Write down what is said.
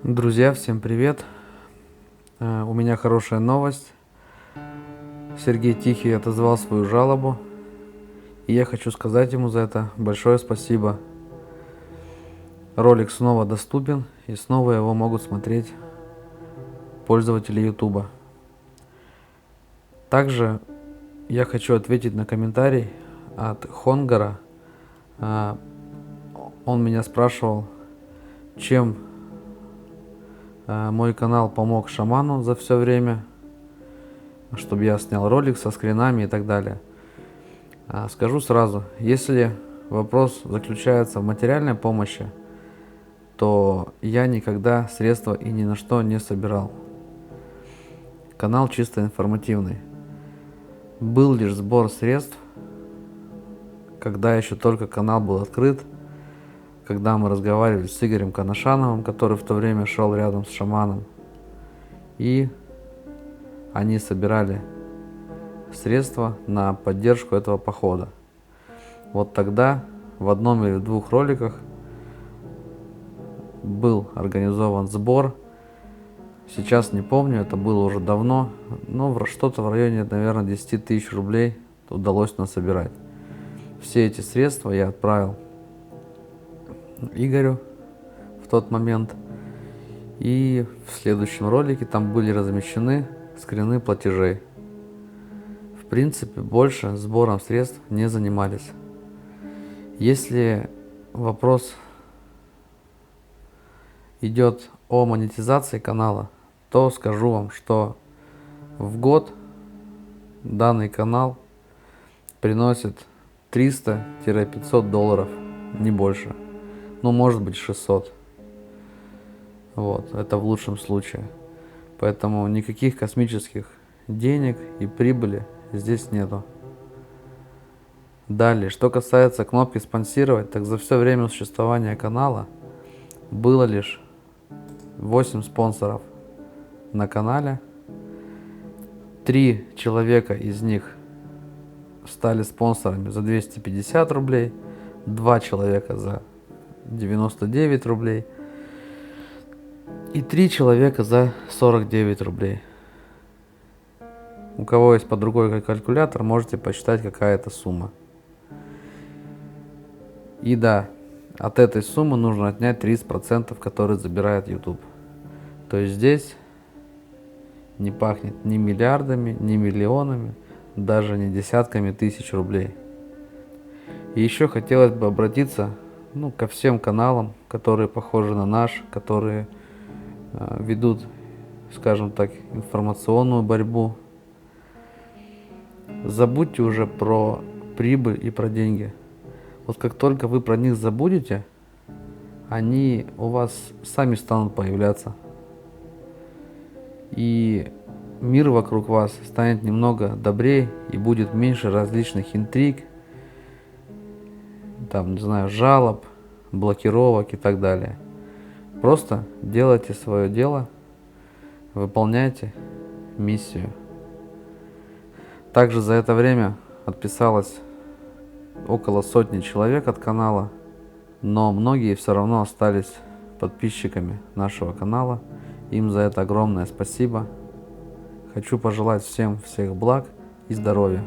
Друзья, всем привет! У меня хорошая новость. Сергей Тихий отозвал свою жалобу, и я хочу сказать ему за это большое спасибо. Ролик снова доступен, и снова его могут смотреть пользователи YouTube. Также я хочу ответить на комментарий от Хонгара. Он меня спрашивал, чем мой канал помог шаману за все время, чтобы я снял ролик со скринами и так далее. Скажу сразу, если вопрос заключается в материальной помощи, то я никогда средства и ни на что не собирал. Канал чисто информативный. Был лишь сбор средств, когда еще только канал был открыт, когда мы разговаривали с Игорем Коношановым, который в то время шел рядом с шаманом, и они собирали средства на поддержку этого похода. Вот тогда в одном или двух роликах был организован сбор. Сейчас не помню, это было уже давно, но что-то в районе, наверное, 10 тысяч рублей удалось насобирать. Все эти средства я отправил Игорю в тот момент, и в следующем ролике там были размещены скрины платежей. В принципе, больше сбором средств не занимались. Если вопрос идет о монетизации канала, то скажу вам, что в год данный канал приносит 300-500 долларов, не больше. Ну, может быть, 600. Вот, это в лучшем случае. Поэтому никаких космических денег и прибыли здесь нету. Далее, что касается кнопки спонсировать, так за все время существования канала было лишь 8 спонсоров на канале. 3 человека из них стали спонсорами за 250 рублей, 2 человека за 99 рублей и 3 человека за 49 рублей. У кого есть под рукой калькулятор, можете посчитать, какая это сумма. И да, от этой суммы нужно отнять 30%, которые забирает YouTube. То есть здесь не пахнет ни миллиардами, ни миллионами, даже не десятками тысяч рублей. И еще хотелось бы обратиться ко всем каналам, которые похожи на наш, которые ведут, скажем так, информационную борьбу. Забудьте уже про прибыль и про деньги. Вот как только вы про них забудете, они у вас сами станут появляться. И мир вокруг вас станет немного добрее, и будет меньше различных интриг, жалоб, блокировок и так далее. Просто делайте свое дело, выполняйте миссию. Также за это время отписалось около 100 человек от канала, но многие все равно остались подписчиками нашего канала. Им за это огромное спасибо. Хочу пожелать всем всех благ и здоровья.